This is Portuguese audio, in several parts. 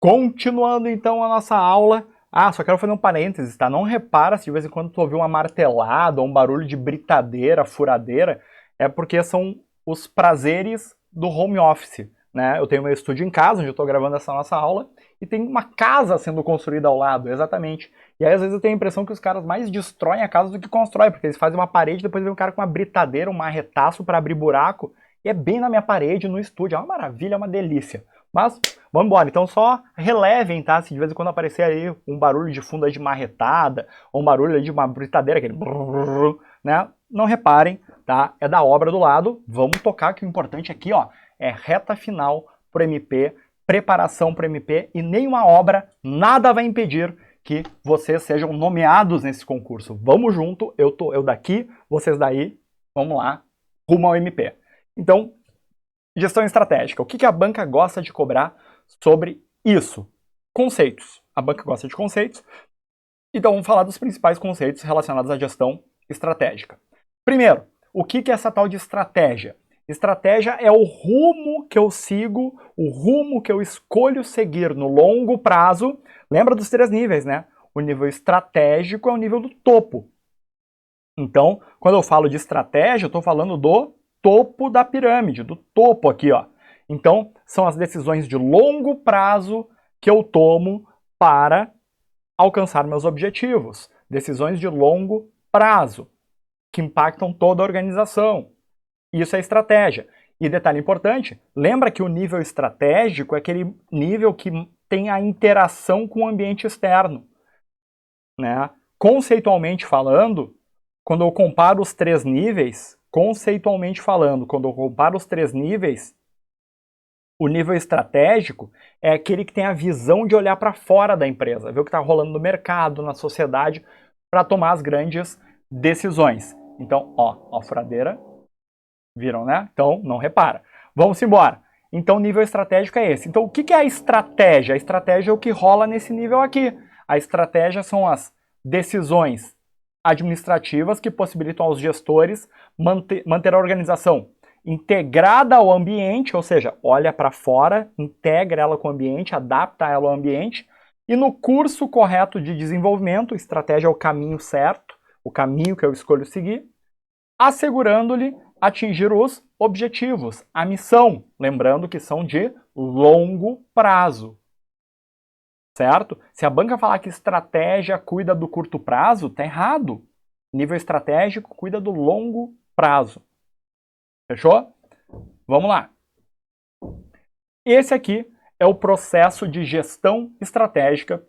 Continuando então a nossa aula. Só quero fazer um parênteses, tá? Não repara se de vez em quando tu ouvir uma martelada ou um barulho de britadeira, furadeira, é porque são os prazeres do home office, né? Eu tenho meu estúdio em casa, onde eu estou gravando essa nossa aula, e tem uma casa sendo construída ao lado, exatamente. E aí às vezes eu tenho a impressão que os caras mais destroem a casa do que constroem, porque eles fazem uma parede, depois vem um cara com uma britadeira, um marretaço para abrir buraco, e é bem na minha parede, no estúdio. É uma maravilha, é uma delícia. Mas vamos embora, então só relevem, tá? Se de vez em quando aparecer aí um barulho de fundo aí de marretada, ou um barulho aí de uma britadeira, aquele brrr, né? Não reparem, tá? É da obra do lado. Vamos tocar, que o importante aqui, ó, é reta final pro MP, preparação pro MP, e nenhuma obra, nada vai impedir que vocês sejam nomeados nesse concurso. Vamos junto, eu daqui, vocês daí, vamos lá, rumo ao MP. Então, gestão estratégica. O que a banca gosta de cobrar sobre isso? Conceitos. A banca gosta de conceitos. Então vamos falar dos principais conceitos relacionados à gestão estratégica. Primeiro, o que é essa tal de estratégia? Estratégia é o rumo que eu sigo, o rumo que eu escolho seguir no longo prazo. Lembra dos 3 níveis, né? O nível estratégico é o nível do topo. Então, quando eu falo de estratégia, eu estou falando do topo da pirâmide, do topo aqui, ó. Então, são as decisões de longo prazo que eu tomo para alcançar meus objetivos. Decisões de longo prazo, que impactam toda a organização. Isso é estratégia. E detalhe importante, lembra que o nível estratégico é aquele nível que tem a interação com o ambiente externo, né? Conceitualmente falando, quando eu comparo os 3 níveis, conceitualmente falando, quando eu comparo os 3 níveis, o nível estratégico é aquele que tem a visão de olhar para fora da empresa, ver o que está rolando no mercado, na sociedade, para tomar as grandes decisões. Então, ó, a furadeira, viram, né? Então, não repara. Vamos embora. Então, o nível estratégico é esse. Então, o que é a estratégia? A estratégia é o que rola nesse nível aqui. A estratégia são as decisões administrativas que possibilitam aos gestores manter a organização integrada ao ambiente, ou seja, olha para fora, integra ela com o ambiente, adapta ela ao ambiente, e no curso correto de desenvolvimento, estratégia é o caminho certo, o caminho que eu escolho seguir, assegurando-lhe atingir os objetivos, a missão, lembrando que são de longo prazo. Certo? Se a banca falar que estratégia cuida do curto prazo, tá errado. Nível estratégico cuida do longo prazo. Fechou? Vamos lá. Esse aqui é o processo de gestão estratégica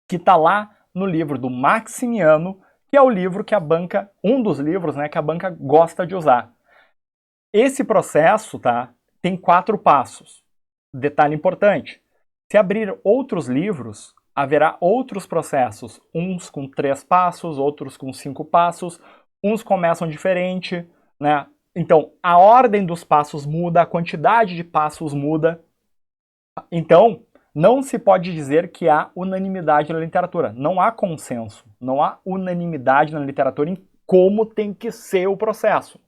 que está lá no livro do Maximiano, que é o livro que a banca, um dos livros, né, que a banca gosta de usar. Esse processo, tá, tem 4 passos. Detalhe importante. Se abrir outros livros, haverá outros processos, uns com 3 passos, outros com 5 passos, uns começam diferente, né? Então, a ordem dos passos muda, a quantidade de passos muda. Então, não se pode dizer que há unanimidade na literatura. Não há consenso, não há unanimidade na literatura em como tem que ser o processo.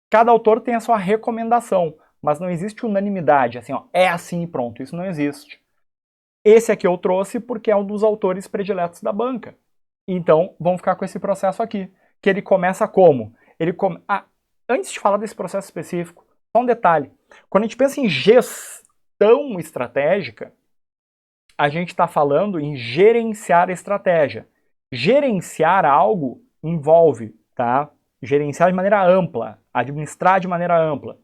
Cada autor tem a sua recomendação, mas não existe unanimidade, assim, ó, é assim e pronto, isso não existe. Esse aqui eu trouxe porque é um dos autores prediletos da banca. Então, vamos ficar com esse processo aqui, que ele começa como? Antes de falar desse processo específico, só um detalhe. Quando a gente pensa em gestão estratégica, a gente está falando em gerenciar a estratégia. Gerenciar algo envolve, tá? Gerenciar de maneira ampla, administrar de maneira ampla.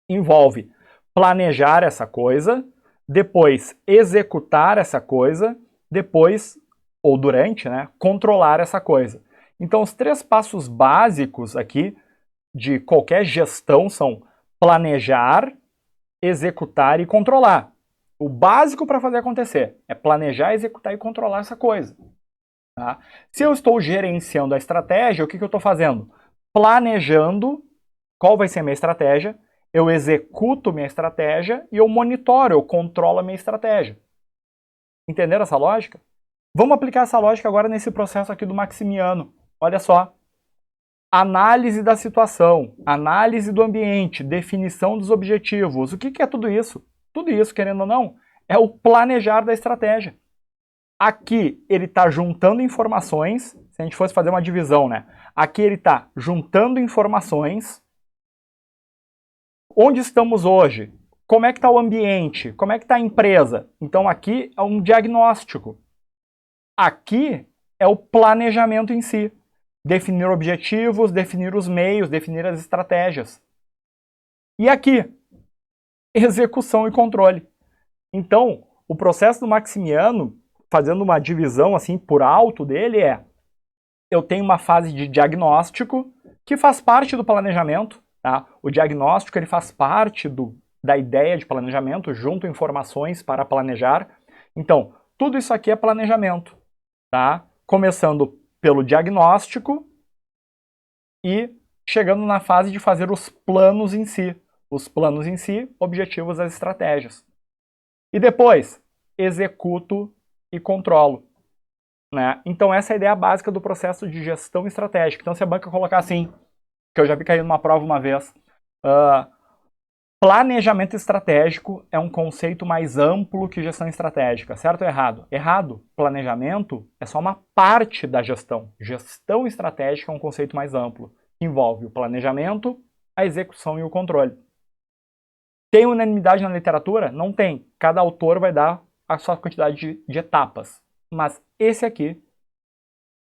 Envolve planejar essa coisa, depois executar essa coisa, depois, ou durante, né, controlar essa coisa. Então, os 3 passos básicos aqui de qualquer gestão são planejar, executar e controlar. O básico para fazer acontecer é planejar, executar e controlar essa coisa. Tá? Se eu estou gerenciando a estratégia, o que eu estou fazendo? Planejando qual vai ser a minha estratégia, eu executo minha estratégia e eu monitoro, eu controlo a minha estratégia. Entenderam essa lógica? Vamos aplicar essa lógica agora nesse processo aqui do Maximiano. Olha só. Análise da situação, análise do ambiente, definição dos objetivos. O que é tudo isso? Tudo isso, querendo ou não, é o planejar da estratégia. Aqui ele está juntando informações, se a gente fosse fazer uma divisão, né? Aqui ele está juntando informações. Onde estamos hoje? Como é que está o ambiente? Como é que está a empresa? Então aqui é um diagnóstico. Aqui é o planejamento em si. Definir objetivos, definir os meios, definir as estratégias. E aqui, execução e controle. Então, o processo do Maximiano, fazendo uma divisão assim por alto dele, eu tenho uma fase de diagnóstico que faz parte do planejamento. Tá? O diagnóstico ele faz parte da ideia de planejamento, junto informações para planejar. Então, tudo isso aqui é planejamento. Tá? Começando pelo diagnóstico e chegando na fase de fazer os planos em si. Os planos em si, objetivos, as estratégias. E depois, executo e controlo. Né? Então essa é a ideia básica do processo de gestão estratégica. Então se a banca colocar assim, que eu já vi cair numa prova uma vez, planejamento estratégico é um conceito mais amplo que gestão estratégica, certo ou errado? Errado. Planejamento é só uma parte da gestão. Gestão estratégica é um conceito mais amplo, que envolve o planejamento, a execução e o controle. Tem unanimidade na literatura? Não tem. Cada autor vai dar a sua quantidade de etapas. Mas esse aqui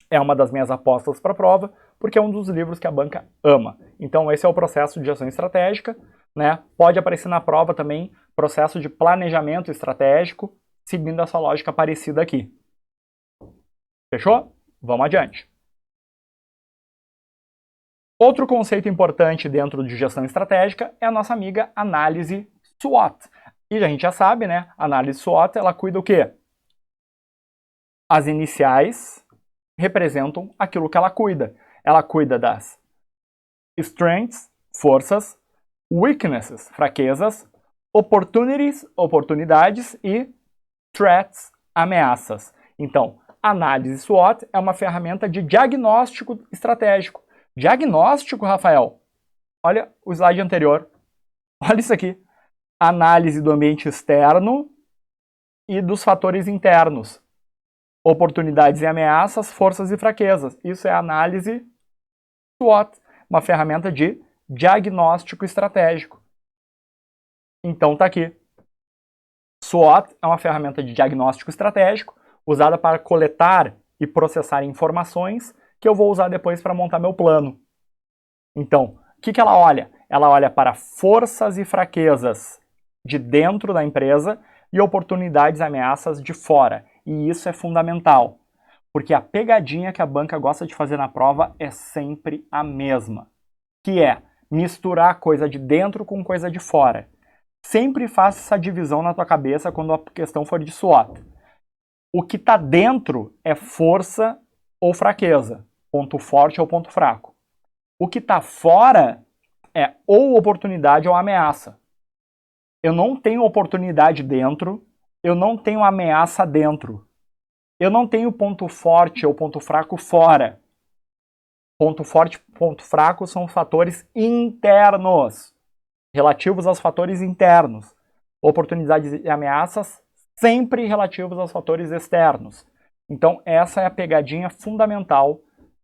é uma das minhas apostas para a prova, porque é um dos livros que a banca ama. Então esse é o processo de gestão estratégica. Né? Pode aparecer na prova também processo de planejamento estratégico, seguindo essa lógica parecida aqui. Fechou? Vamos adiante. Outro conceito importante dentro de gestão estratégica é a nossa amiga análise SWOT. E a gente já sabe, né? A análise SWOT, ela cuida do quê? As iniciais representam aquilo que ela cuida. Ela cuida das strengths, forças, weaknesses, fraquezas, opportunities, oportunidades e threats, ameaças. Então, análise SWOT é uma ferramenta de diagnóstico estratégico. Diagnóstico, Rafael? Olha o slide anterior. Olha isso aqui. Análise do ambiente externo e dos fatores internos. Oportunidades e ameaças, forças e fraquezas. Isso é análise SWOT, uma ferramenta de diagnóstico estratégico. Então tá aqui. SWOT é uma ferramenta de diagnóstico estratégico usada para coletar e processar informações que eu vou usar depois para montar meu plano. Então, o que ela olha? Ela olha para forças e fraquezas de dentro da empresa e oportunidades e ameaças de fora. E isso é fundamental, porque a pegadinha que a banca gosta de fazer na prova é sempre a mesma, que é misturar coisa de dentro com coisa de fora. Sempre faça essa divisão na tua cabeça quando a questão for de SWOT. O que está dentro é força ou fraqueza, ponto forte ou ponto fraco. O que está fora é ou oportunidade ou ameaça. Eu não tenho oportunidade dentro, eu não tenho ameaça dentro. Eu não tenho ponto forte ou ponto fraco fora. Ponto forte e ponto fraco são fatores internos, relativos aos fatores internos. Oportunidades e ameaças sempre relativos aos fatores externos. Então essa é a pegadinha fundamental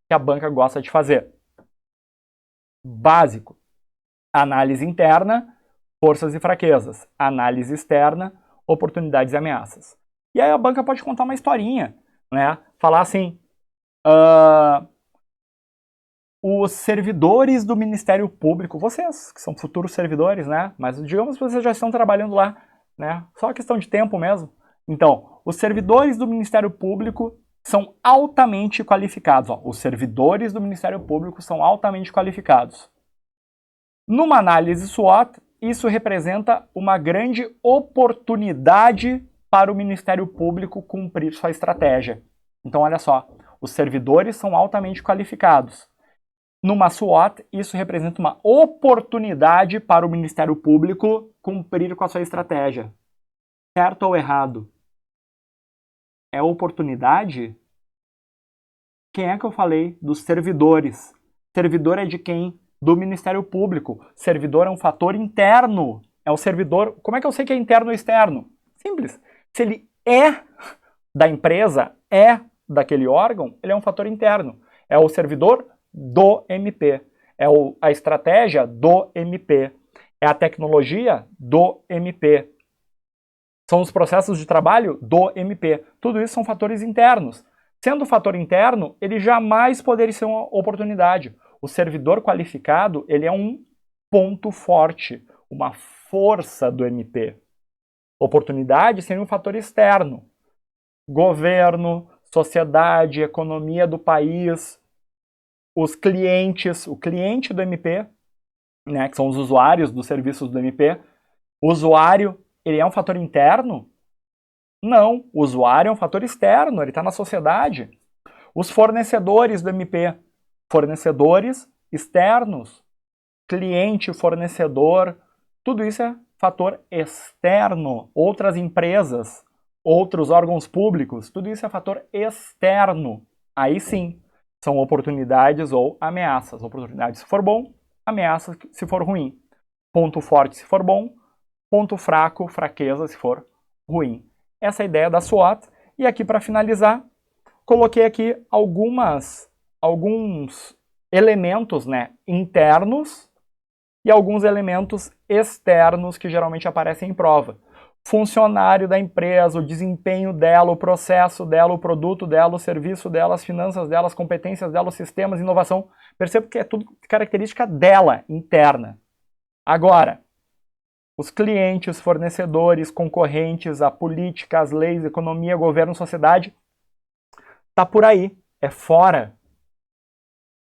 que a banca gosta de fazer. Básico. Análise interna, forças e fraquezas. Análise externa, oportunidades e ameaças. E aí a banca pode contar uma historinha, né? Falar assim, os servidores do Ministério Público, vocês que são futuros servidores, né? Mas digamos que vocês já estão trabalhando lá, né? Só questão de tempo mesmo. Então, os servidores do Ministério Público são altamente qualificados. Ó, os servidores do Ministério Público são altamente qualificados. Numa análise SWOT, isso representa uma grande oportunidade para o Ministério Público cumprir sua estratégia. Então, olha só, os servidores são altamente qualificados. Numa SWOT, isso representa uma oportunidade para o Ministério Público cumprir com a sua estratégia. Certo ou errado? É oportunidade? Quem é que eu falei? Dos servidores. Servidor é de quem? Do Ministério Público. Servidor é um fator interno. É o servidor. Como é que eu sei que é interno ou externo? Simples. Se ele é da empresa, é daquele órgão, ele é um fator interno. É o servidor do MP. É a estratégia do MP. É a tecnologia do MP. São os processos de trabalho do MP. Tudo isso são fatores internos. Sendo fator interno, ele jamais poderia ser uma oportunidade. O servidor qualificado, ele é um ponto forte, uma força do MP. Oportunidade seria um fator externo. Governo, sociedade, economia do país, os clientes, o cliente do MP, né, que são os usuários dos serviços do MP. O usuário, ele é um fator interno? Não, o usuário é um fator externo, ele está na sociedade. Os fornecedores do MP, fornecedores externos, cliente, fornecedor, tudo isso é fator externo. Outras empresas, outros órgãos públicos, tudo isso é fator externo. Aí sim, são oportunidades ou ameaças. Oportunidades se for bom, ameaças se for ruim. Ponto forte se for bom, ponto fraco, fraqueza se for ruim. Essa é a ideia da SWOT. E aqui para finalizar, coloquei aqui alguns elementos, né, internos e alguns elementos externos que geralmente aparecem em prova. Funcionário da empresa, o desempenho dela, o processo dela, o produto dela, o serviço dela, as finanças dela, as competências dela, os sistemas, inovação. Perceba que é tudo característica dela, interna. Agora, os clientes, fornecedores, concorrentes, a política, as leis, economia, governo, sociedade, tá por aí, é fora.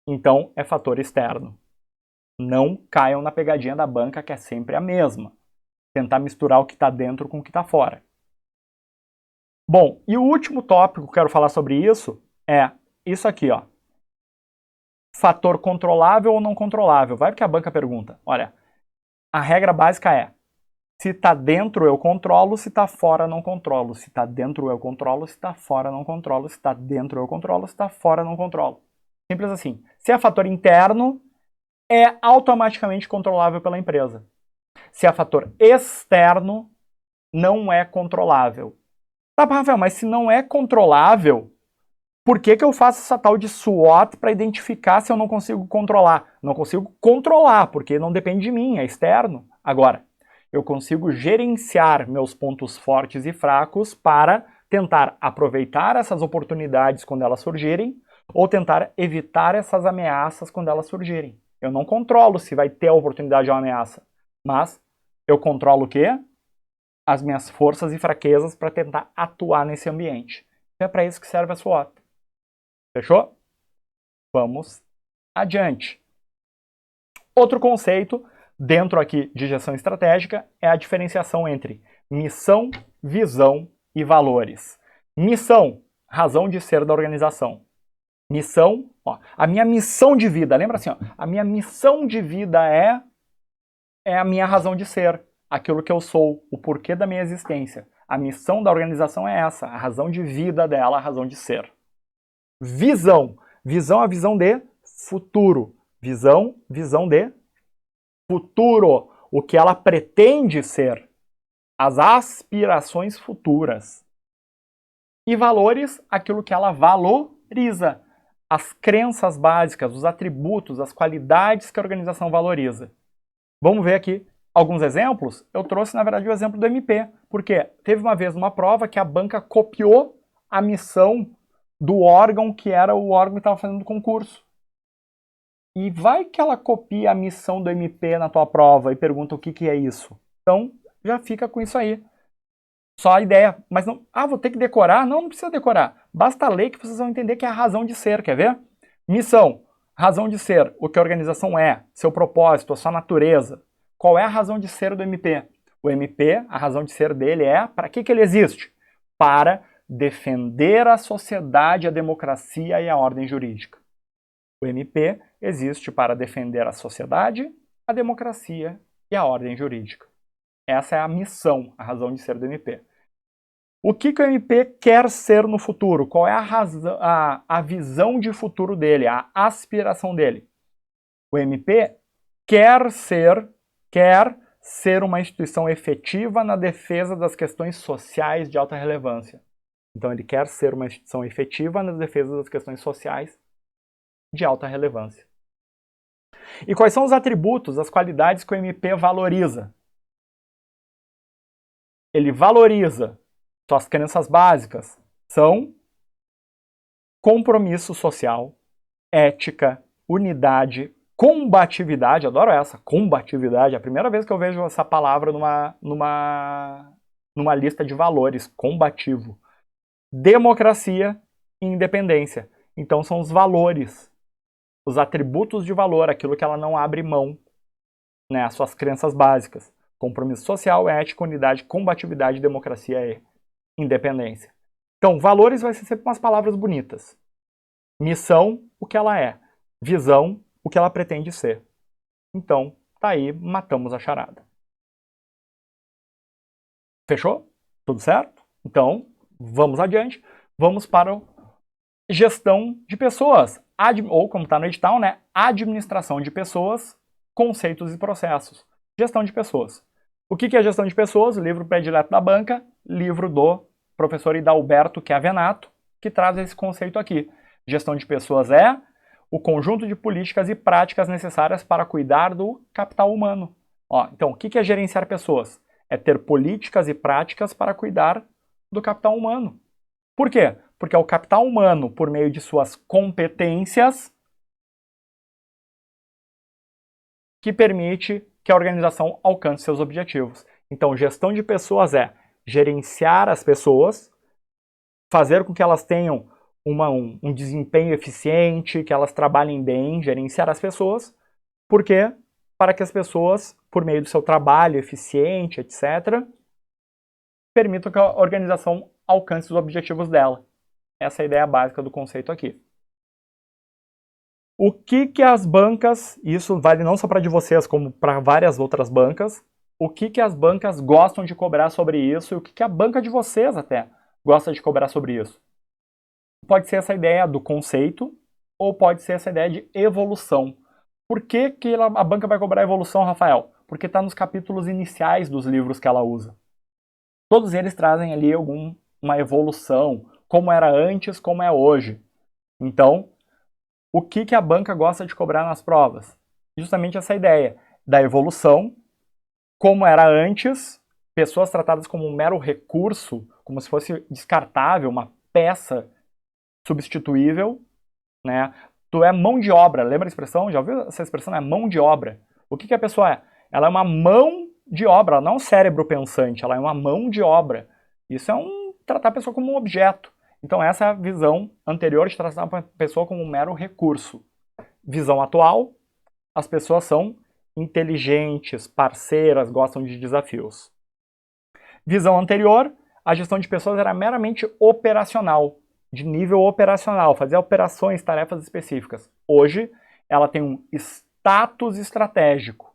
Então, é fator externo. Não caiam na pegadinha da banca, que é sempre a mesma. Tentar misturar o que está dentro com o que está fora. Bom, e o último tópico que eu quero falar sobre isso é isso aqui, ó. Fator controlável ou não controlável? Vai porque a banca pergunta. Olha, a regra básica é: se está dentro eu controlo, se está fora não controlo. Se está dentro eu controlo, se está fora não controlo. Se está dentro eu controlo, se está fora não controlo. Simples assim. Se é fator interno, é automaticamente controlável pela empresa. Se é fator externo, não é controlável. Tá, Rafael, mas se não é controlável, por que eu faço essa tal de SWOT para identificar se eu não consigo controlar? Não consigo controlar, porque não depende de mim, é externo. Agora, eu consigo gerenciar meus pontos fortes e fracos para tentar aproveitar essas oportunidades quando elas surgirem ou tentar evitar essas ameaças quando elas surgirem. Eu não controlo se vai ter a oportunidade ou a ameaça, mas eu controlo o quê? As minhas forças e fraquezas para tentar atuar nesse ambiente. É para isso que serve a SWOT. Fechou? Vamos adiante. Outro conceito dentro aqui de gestão estratégica é a diferenciação entre missão, visão e valores. Missão, razão de ser da organização. Missão, ó, a minha missão de vida, lembra assim, ó, a minha missão de vida é a minha razão de ser, aquilo que eu sou, o porquê da minha existência. A missão da organização é essa, a razão de vida dela, a razão de ser. Visão, visão é a visão de futuro. Visão de futuro, o que ela pretende ser, as aspirações futuras. E valores, aquilo que ela valoriza, as crenças básicas, os atributos, as qualidades que a organização valoriza. Vamos ver aqui alguns exemplos? Eu trouxe, na verdade, o exemplo do MP, porque teve uma vez uma prova que a banca copiou a missão do órgão que era o órgão que estava fazendo o concurso. E vai que ela copia a missão do MP na tua prova e pergunta o que é isso. Então, já fica com isso aí. Só a ideia. Mas não, vou ter que decorar? Não, não precisa decorar. Basta ler que vocês vão entender que é a razão de ser, quer ver? Missão, razão de ser, o que a organização é, seu propósito, a sua natureza. Qual é a razão de ser do MP? O MP, a razão de ser dele é, para que ele existe? Para defender a sociedade, a democracia e a ordem jurídica. O MP existe para defender a sociedade, a democracia e a ordem jurídica. Essa é a missão, a razão de ser do MP. O que o MP quer ser no futuro? Qual é a visão de futuro dele, a aspiração dele? O MP quer ser uma instituição efetiva na defesa das questões sociais de alta relevância. Então ele quer ser uma instituição efetiva na defesa das questões sociais de alta relevância. E quais são os atributos, as qualidades que o MP valoriza? Ele valoriza suas crenças básicas, são compromisso social, ética, unidade, combatividade, adoro essa, combatividade, é a primeira vez que eu vejo essa palavra numa lista de valores, combativo. Democracia e independência. Então são os valores, os atributos de valor, aquilo que ela não abre mão, né, as suas crenças básicas. Compromisso social, ética, unidade, combatividade, democracia e independência. Então, valores vai ser sempre umas palavras bonitas. Missão, o que ela é. Visão, o que ela pretende ser. Então, tá aí, matamos a charada. Fechou? Tudo certo? Então, vamos adiante. Vamos para a gestão de pessoas. Ou, como está no edital, né? Administração de pessoas, conceitos e processos. Gestão de pessoas. O que é gestão de pessoas? Livro predileto da banca, livro do professor Hidalberto Chiavenato, que traz esse conceito aqui. Gestão de pessoas é o conjunto de políticas e práticas necessárias para cuidar do capital humano. Então, o que é gerenciar pessoas? É ter políticas e práticas para cuidar do capital humano. Por quê? Porque é o capital humano, por meio de suas competências, que permite que a organização alcance seus objetivos. Então, gestão de pessoas é gerenciar as pessoas, fazer com que elas tenham um desempenho eficiente, que elas trabalhem bem, gerenciar as pessoas. Por quê? Para que as pessoas, por meio do seu trabalho eficiente, etc., permitam que a organização alcance os objetivos dela. Essa é a ideia básica do conceito aqui. O que as bancas, isso vale não só para de vocês, como para várias outras bancas, o que as bancas gostam de cobrar sobre isso e o que a banca de vocês até gosta de cobrar sobre isso? Pode ser essa ideia do conceito ou pode ser essa ideia de evolução. Por que a banca vai cobrar evolução, Rafael? Porque está nos capítulos iniciais dos livros que ela usa. Todos eles trazem ali uma evolução, como era antes, como é hoje. Então, o que a banca gosta de cobrar nas provas? Justamente essa ideia da evolução, como era antes, pessoas tratadas como um mero recurso, como se fosse descartável, uma peça substituível, né? Tu é mão de obra, lembra a expressão? Já ouviu essa expressão? É mão de obra. O que a pessoa é? Ela é uma mão de obra, ela não é um cérebro pensante, ela é uma mão de obra. Isso é tratar a pessoa como um objeto. Então essa é a visão anterior de tratar a pessoa como um mero recurso. Visão atual, as pessoas são inteligentes, parceiras, gostam de desafios. Visão anterior, a gestão de pessoas era meramente operacional, de nível operacional, fazia operações, tarefas específicas. Hoje, ela tem um status estratégico.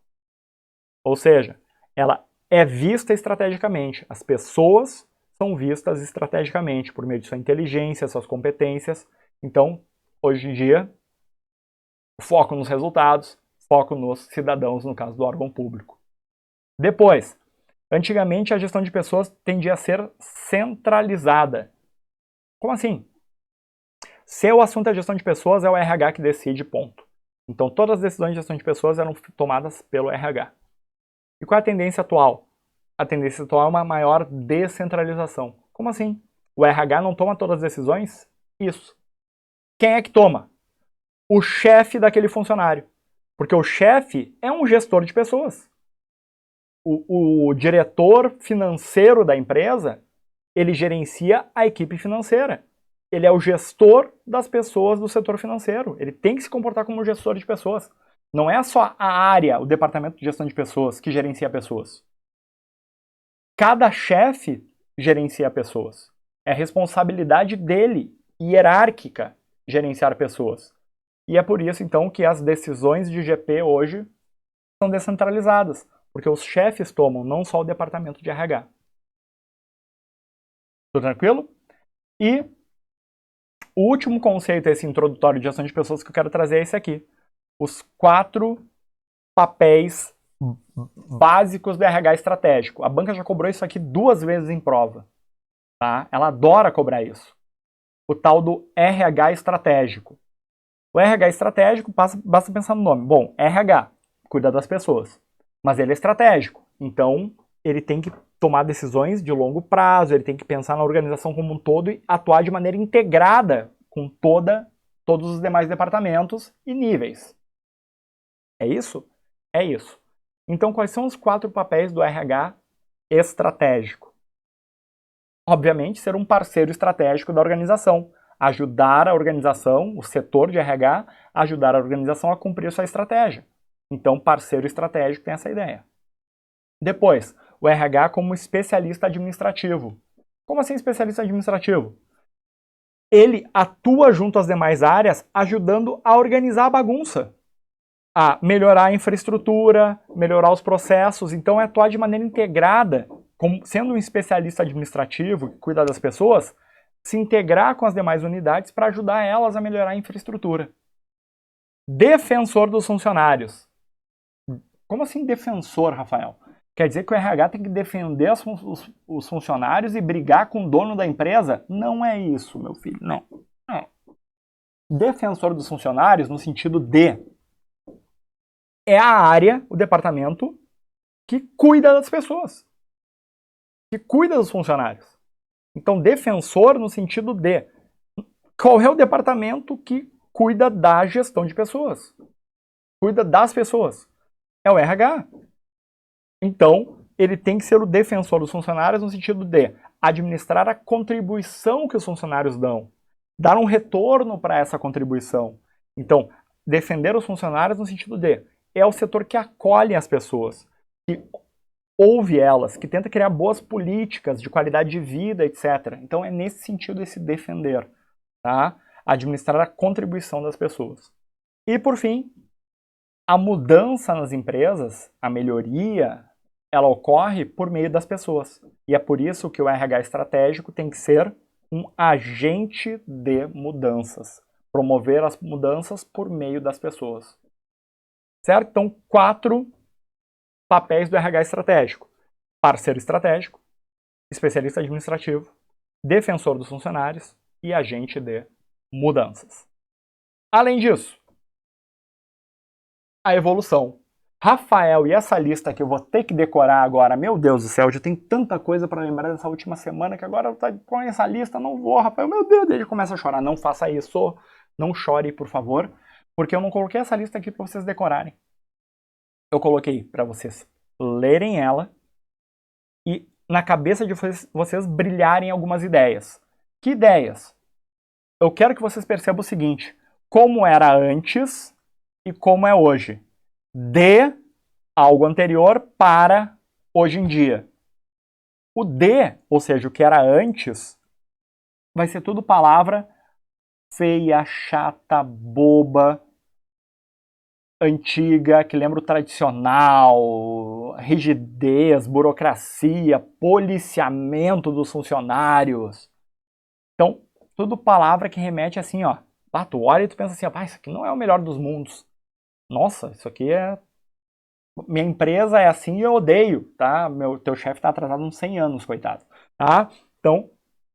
Ou seja, ela é vista estrategicamente. As pessoas são vistas estrategicamente, por meio de sua inteligência, suas competências. Então, hoje em dia, foco nos resultados, foco nos cidadãos, no caso do órgão público. Depois, antigamente a gestão de pessoas tendia a ser centralizada. Como assim? Se o assunto é gestão de pessoas, é o RH que decide, ponto. Então todas as decisões de gestão de pessoas eram tomadas pelo RH. E qual é a tendência atual? A tendência atual é uma maior descentralização. Como assim? O RH não toma todas as decisões? Isso. Quem é que toma? O chefe daquele funcionário. Porque o chefe é um gestor de pessoas. O diretor financeiro da empresa, ele gerencia a equipe financeira. Ele é o gestor das pessoas do setor financeiro. Ele tem que se comportar como um gestor de pessoas. Não é só a área, o departamento de gestão de pessoas, que gerencia pessoas. Cada chefe gerencia pessoas. É responsabilidade dele, hierárquica, gerenciar pessoas. E é por isso, então, que as decisões de GP hoje são descentralizadas, porque os chefes tomam, não só o departamento de RH. Tudo tranquilo? E o último conceito, esse introdutório de gestão de pessoas que eu quero trazer é esse aqui. Os 4 papéis básicos do RH estratégico. A banca já cobrou isso aqui 2 vezes em prova. Tá? Ela adora cobrar isso. O tal do RH estratégico. O RH estratégico, basta pensar no nome. Bom, RH, cuida das pessoas. Mas ele é estratégico. Então, ele tem que tomar decisões de longo prazo, ele tem que pensar na organização como um todo e atuar de maneira integrada com todos os demais departamentos e níveis. É isso? É isso. Então, quais são os 4 papéis do RH estratégico? Obviamente, ser um parceiro estratégico da organização. Ajudar a organização, o setor de RH, ajudar a organização a cumprir sua estratégia. Então, parceiro estratégico tem essa ideia. Depois, o RH como especialista administrativo. Como assim especialista administrativo? Ele atua junto às demais áreas, ajudando a organizar a bagunça, a melhorar a infraestrutura, melhorar os processos. Então, é atuar de maneira integrada, sendo um especialista administrativo que cuida das pessoas, se integrar com as demais unidades para ajudar elas a melhorar a infraestrutura. Defensor dos funcionários. Como assim defensor, Rafael? Quer dizer que o RH tem que defender os funcionários e brigar com o dono da empresa? Não é isso, meu filho, não. Defensor dos funcionários no sentido de é a área, o departamento, que cuida das pessoas, que cuida dos funcionários. Então, defensor no sentido de qual é o departamento que cuida da gestão de pessoas, cuida das pessoas. É o RH. Então, ele tem que ser o defensor dos funcionários no sentido de administrar a contribuição que os funcionários dão, dar um retorno para essa contribuição. Então, defender os funcionários no sentido de é o setor que acolhe as pessoas, que ouve elas, que tenta criar boas políticas de qualidade de vida, etc. Então, é nesse sentido esse defender, tá? Administrar a contribuição das pessoas. E, por fim, a mudança nas empresas, a melhoria, ela ocorre por meio das pessoas. E é por isso que o RH estratégico tem que ser um agente de mudanças. Promover as mudanças por meio das pessoas. Certo? Então, 4 papéis do RH estratégico. Parceiro estratégico, especialista administrativo, defensor dos funcionários e agente de mudanças. Além disso, a evolução. Rafael, e essa lista que eu vou ter que decorar agora, meu Deus do céu, já tem tanta coisa para lembrar dessa última semana que agora com essa lista não vou, Rafael, meu Deus, ele começa a chorar. Não faça isso, não chore, por favor, porque eu não coloquei essa lista aqui para vocês decorarem. Eu coloquei para vocês lerem ela e na cabeça de vocês brilharem algumas ideias. Que ideias? Eu quero que vocês percebam o seguinte, como era antes e como é hoje. De algo anterior para hoje em dia. O de, ou seja, o que era antes, vai ser tudo palavra feia, chata, boba, antiga, que lembra o tradicional, rigidez, burocracia, policiamento dos funcionários. Então, tudo palavra que remete assim, ó. Tu olha e tu pensa assim, isso aqui não é o melhor dos mundos. Nossa, isso aqui é... Minha empresa é assim e eu odeio, tá? Teu chefe tá atrasado uns 100 anos, coitado. Tá? Então,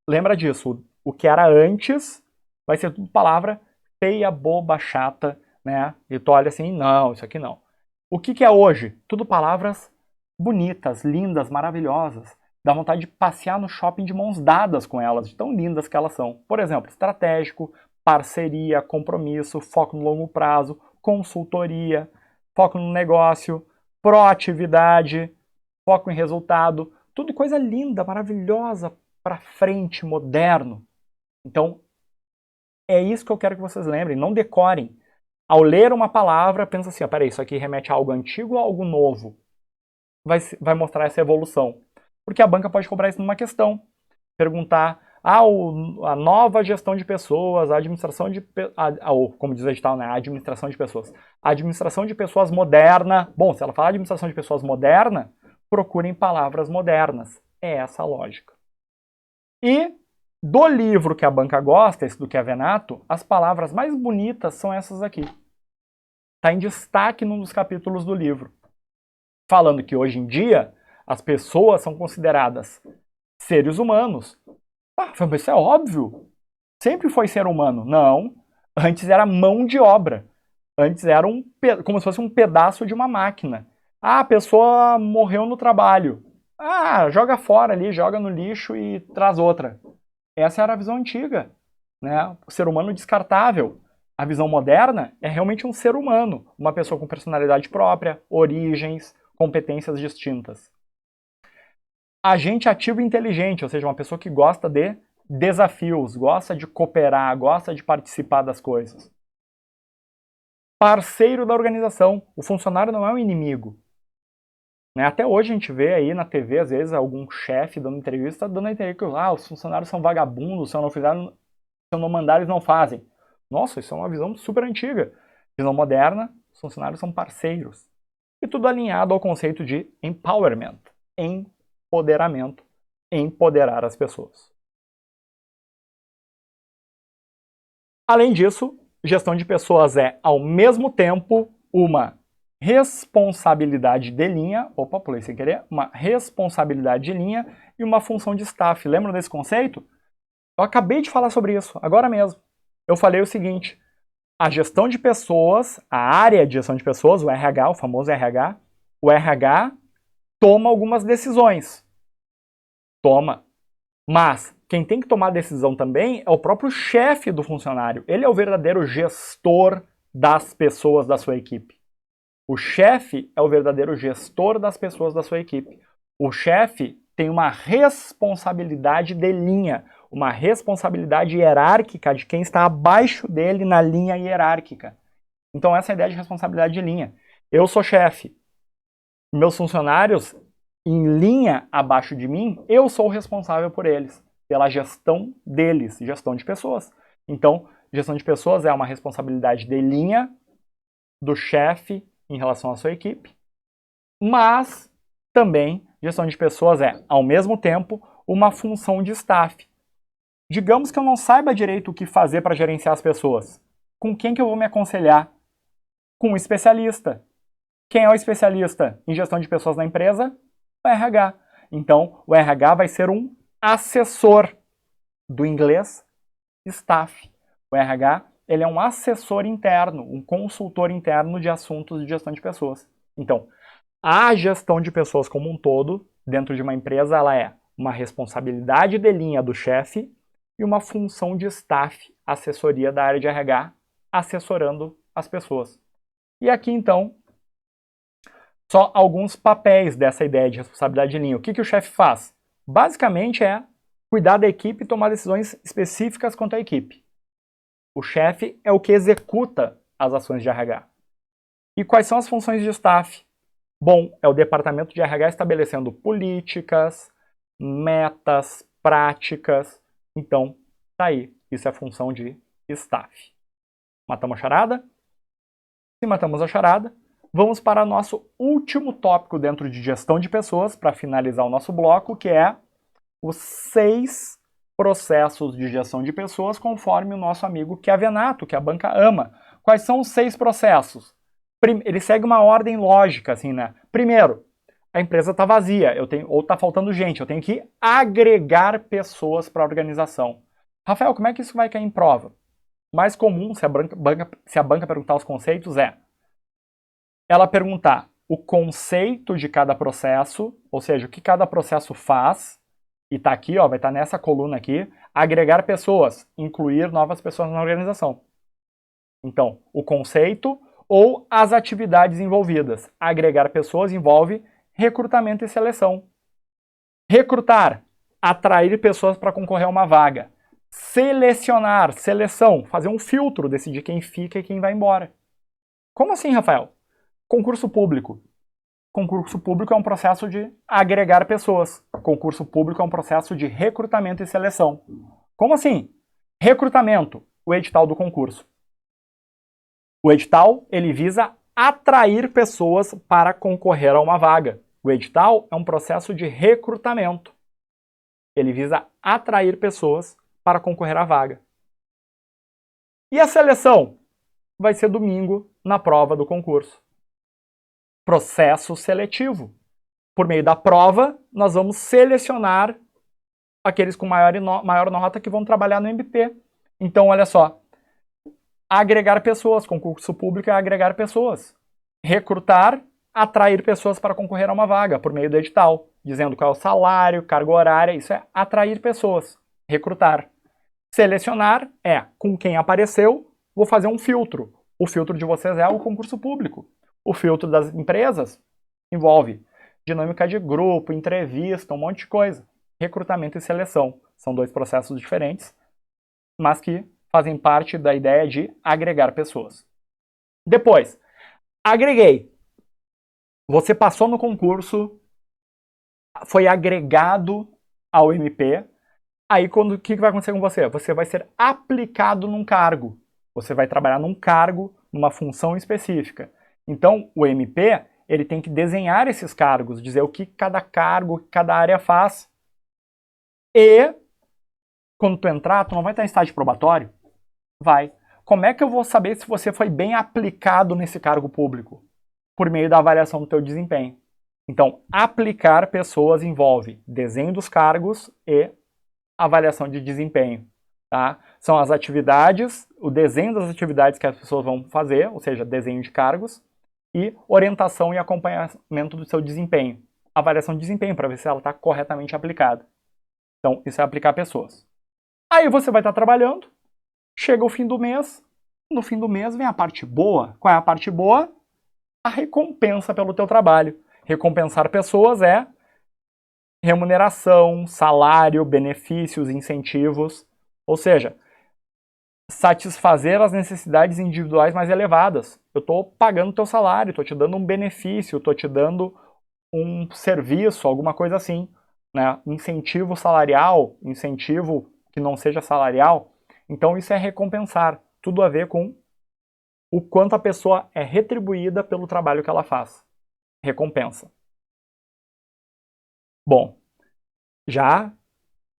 lembra disso. O que era antes vai ser tudo palavra feia, boba, chata, né? E tu olha assim, não, isso aqui não. O que é hoje? Tudo palavras bonitas, lindas, maravilhosas. Dá vontade de passear no shopping de mãos dadas com elas, de tão lindas que elas são. Por exemplo, estratégico, parceria, compromisso, foco no longo prazo, consultoria, foco no negócio, proatividade, foco em resultado, tudo coisa linda, maravilhosa, para frente, moderno. Então, é isso que eu quero que vocês lembrem, não decorem. Ao ler uma palavra, pensa assim, peraí, isso aqui remete a algo antigo ou a algo novo? Vai mostrar essa evolução. Porque a banca pode cobrar isso numa questão. Perguntar, a nova gestão de pessoas, a administração de... ou, como diz o edital, né, a administração de pessoas. A administração de pessoas moderna. Bom, se ela falar administração de pessoas moderna, procurem palavras modernas. É essa a lógica. E do livro que a banca gosta, esse do Chiavenato, as palavras mais bonitas são essas aqui. Está em destaque num dos capítulos do livro. falando que hoje em dia as pessoas são consideradas seres humanos. Ah, mas isso é óbvio. Sempre foi ser humano. Não. Antes era mão de obra. Antes era como se fosse um pedaço de uma máquina. Ah, a pessoa morreu no trabalho. Ah, joga fora ali, joga no lixo e traz outra. Essa era a visão antiga, né? O ser humano descartável. A visão moderna é realmente um ser humano, uma pessoa com personalidade própria, origens, competências distintas. Agente ativo e inteligente, ou seja, uma pessoa que gosta de desafios, gosta de cooperar, gosta de participar das coisas. Parceiro da organização. O funcionário não é um inimigo. Né? Até hoje a gente vê aí na TV, às vezes, algum chefe dando entrevista, dando a entender que os funcionários são vagabundos, se eu não mandar, eles não fazem. Nossa, isso é uma visão super antiga. Visão moderna, os funcionários são parceiros. E tudo alinhado ao conceito de empowerment, empoderamento, empoderar as pessoas. Além disso, gestão de pessoas é, ao mesmo tempo, uma responsabilidade de linha, pulei sem querer, uma responsabilidade de linha e uma função de staff. Lembram desse conceito? Eu acabei de falar sobre isso, agora mesmo. Eu falei o seguinte, a gestão de pessoas, a área de gestão de pessoas, o RH, o famoso RH, o RH toma algumas decisões. Toma. Mas quem tem que tomar a decisão também é o próprio chefe do funcionário. Ele é o verdadeiro gestor das pessoas da sua equipe. O chefe é o verdadeiro gestor das pessoas da sua equipe. O chefe tem uma responsabilidade de linha, uma responsabilidade hierárquica de quem está abaixo dele na linha hierárquica. Então essa é a ideia de responsabilidade de linha. Eu sou chefe. Meus funcionários em linha abaixo de mim, eu sou o responsável por eles, pela gestão deles, gestão de pessoas. Então, gestão de pessoas é uma responsabilidade de linha do chefe em relação à sua equipe, mas também gestão de pessoas é, ao mesmo tempo, uma função de staff. Digamos que eu não saiba direito o que fazer para gerenciar as pessoas. Com quem que eu vou me aconselhar? Com um especialista. Quem é o especialista em gestão de pessoas na empresa? O RH. Então, o RH vai ser um assessor, do inglês staff. O RH ele é um assessor interno, um consultor interno de assuntos de gestão de pessoas. Então, a gestão de pessoas como um todo, dentro de uma empresa, ela é uma responsabilidade de linha do chefe e uma função de staff, assessoria da área de RH, assessorando as pessoas. E aqui, então, só alguns papéis dessa ideia de responsabilidade de linha. O que o chefe faz? Basicamente é cuidar da equipe e tomar decisões específicas quanto à equipe. O chefe é o que executa as ações de RH. E quais são as funções de staff? Bom, é o departamento de RH estabelecendo políticas, metas, práticas. Então, tá aí. Isso é a função de staff. Matamos a charada? Se matamos a charada, vamos para o nosso último tópico dentro de gestão de pessoas, para finalizar o nosso bloco, que é os 6 processos de gestão de pessoas, conforme o nosso amigo Chiavenato, que a banca ama. Quais são os 6 processos? Ele segue uma ordem lógica, assim, né? Primeiro, a empresa está vazia, ou está faltando gente, eu tenho que agregar pessoas para a organização. Rafael, como é que isso vai cair em prova? Mais comum, se a banca perguntar os conceitos, é ela perguntar o conceito de cada processo, ou seja, o que cada processo faz, e está aqui, ó, vai estar nessa coluna aqui, agregar pessoas, incluir novas pessoas na organização. Então, o conceito ou as atividades envolvidas. Agregar pessoas envolve recrutamento e seleção. Recrutar, atrair pessoas para concorrer a uma vaga. Selecionar, seleção, fazer um filtro, decidir quem fica e quem vai embora. Como assim, Rafael? Concurso público. Concurso público é um processo de agregar pessoas. Concurso público é um processo de recrutamento e seleção. Como assim? Recrutamento, o edital do concurso. O edital, ele visa atrair pessoas para concorrer a uma vaga. O edital é um processo de recrutamento. Ele visa atrair pessoas para concorrer à vaga. E a seleção? Vai ser domingo na prova do concurso. Processo seletivo. Por meio da prova, nós vamos selecionar aqueles com maior nota que vão trabalhar no MP. Então, olha só, agregar pessoas, concurso público é agregar pessoas. Recrutar, atrair pessoas para concorrer a uma vaga por meio do edital, dizendo qual é o salário, carga horária, isso é atrair pessoas. Recrutar. Selecionar é com quem apareceu, vou fazer um filtro. O filtro de vocês é o concurso público. O filtro das empresas envolve dinâmica de grupo, entrevista, um monte de coisa. Recrutamento e seleção. São dois processos diferentes, mas que fazem parte da ideia de agregar pessoas. Depois, agreguei. Você passou no concurso, foi agregado ao MP. Aí, o que vai acontecer com você? Você vai ser aplicado num cargo. Você vai trabalhar num cargo, numa função específica. Então, o MP, ele tem que desenhar esses cargos, dizer o que cada cargo, cada área faz. E, quando tu entrar, tu não vai estar em estágio probatório? Vai. Como é que eu vou saber se você foi bem aplicado nesse cargo público? Por meio da avaliação do teu desempenho. Então, aplicar pessoas envolve desenho dos cargos e avaliação de desempenho. Tá? São as atividades, o desenho das atividades que as pessoas vão fazer, ou seja, desenho de cargos, e orientação e acompanhamento do seu desempenho. Avaliação de desempenho, para ver se ela está corretamente aplicada. Então, isso é aplicar pessoas. Aí você vai estar trabalhando, chega o fim do mês, no fim do mês vem a parte boa. Qual é a parte boa? A recompensa pelo teu trabalho. Recompensar pessoas é remuneração, salário, benefícios, incentivos, ou seja, satisfazer as necessidades individuais mais elevadas. Eu estou pagando teu salário, estou te dando um benefício, estou te dando um serviço, alguma coisa assim, né? Incentivo salarial, incentivo que não seja salarial. Então isso é recompensar, tudo a ver com o quanto a pessoa é retribuída pelo trabalho que ela faz. Recompensa. Bom, já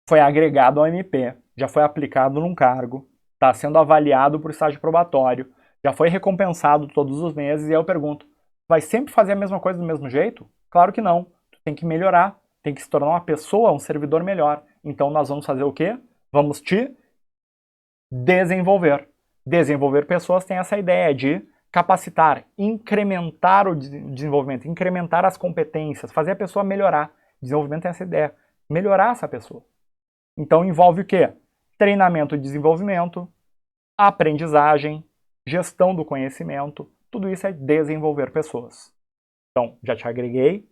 foi agregado ao MP, já foi aplicado num cargo, está sendo avaliado por estágio probatório, já foi recompensado todos os meses, e aí eu pergunto, vai sempre fazer a mesma coisa do mesmo jeito? Claro que não. Tu tem que melhorar, tem que se tornar uma pessoa, um servidor melhor. Então nós vamos fazer o quê? Vamos te desenvolver. Desenvolver pessoas tem essa ideia de capacitar, incrementar o desenvolvimento, incrementar as competências, fazer a pessoa melhorar. Desenvolvimento tem essa ideia, melhorar essa pessoa. Então envolve o quê? Treinamento e desenvolvimento, aprendizagem, gestão do conhecimento, tudo isso é desenvolver pessoas. Então, já te agreguei,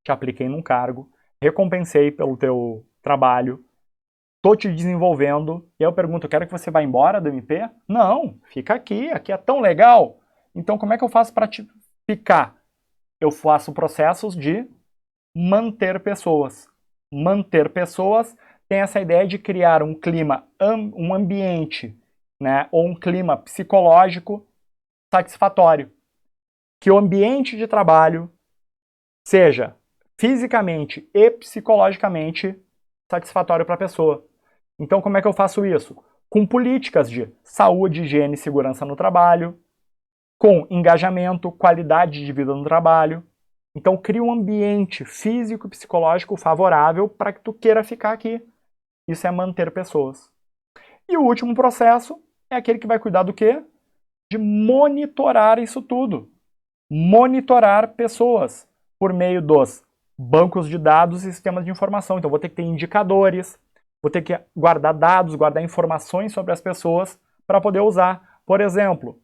te apliquei num cargo, recompensei pelo teu trabalho, estou te desenvolvendo, e aí eu pergunto, quero que você vá embora do MP? Não, fica aqui é tão legal. Então como é que eu faço para te ficar? Eu faço processos de manter pessoas. Manter pessoas tem essa ideia de criar um clima, um ambiente, né, ou um clima psicológico satisfatório. Que o ambiente de trabalho seja fisicamente e psicologicamente satisfatório para a pessoa. Então, como é que eu faço isso? Com políticas de saúde, higiene e segurança no trabalho, com engajamento, qualidade de vida no trabalho. Então, cria um ambiente físico e psicológico favorável para que tu queira ficar aqui. Isso é manter pessoas. E o último processo é aquele que vai cuidar do quê? De monitorar isso tudo. Monitorar pessoas por meio dos bancos de dados e sistemas de informação. Então, vou ter que ter indicadores, vou ter que guardar dados, guardar informações sobre as pessoas para poder usar. Por exemplo,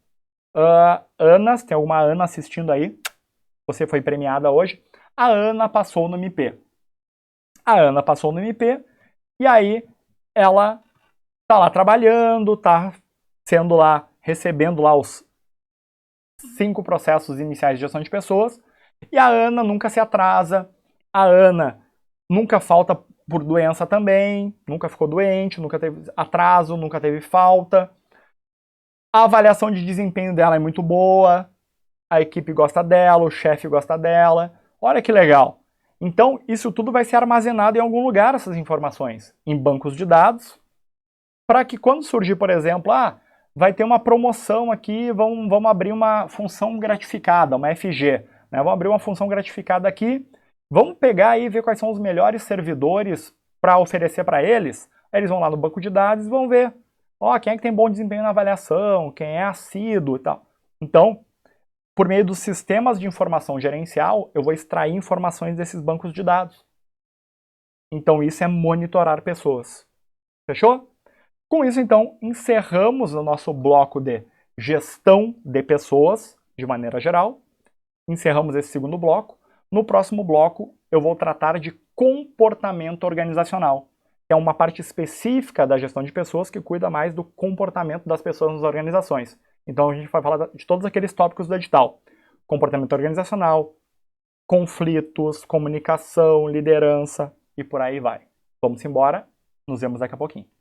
Ana, tem alguma Ana assistindo aí? Você foi premiada hoje. A Ana passou no MP. A Ana passou no MP e aí ela tá lá trabalhando, tá sendo lá, recebendo lá os 5 processos iniciais de gestão de pessoas, e a Ana nunca se atrasa, a Ana nunca falta por doença também, nunca ficou doente, nunca teve atraso, nunca teve falta. A avaliação de desempenho dela é muito boa, a equipe gosta dela, o chefe gosta dela. Olha que legal. Então, isso tudo vai ser armazenado em algum lugar, essas informações, em bancos de dados, para que quando surgir, por exemplo, vai ter uma promoção aqui, vamos abrir uma função gratificada, uma FG, né? Vamos abrir uma função gratificada aqui. Vamos pegar aí e ver quais são os melhores servidores para oferecer para eles. Aí eles vão lá no banco de dados e vão ver, ó, quem é que tem bom desempenho na avaliação, quem é assíduo e tal. Então, por meio dos sistemas de informação gerencial, eu vou extrair informações desses bancos de dados. Então, isso é monitorar pessoas. Fechou? Com isso, então, encerramos o nosso bloco de gestão de pessoas, de maneira geral. Encerramos esse segundo bloco. No próximo bloco, eu vou tratar de comportamento organizacional, que é uma parte específica da gestão de pessoas que cuida mais do comportamento das pessoas nas organizações. Então, a gente vai falar de todos aqueles tópicos do edital. Comportamento organizacional, conflitos, comunicação, liderança e por aí vai. Vamos embora, nos vemos daqui a pouquinho.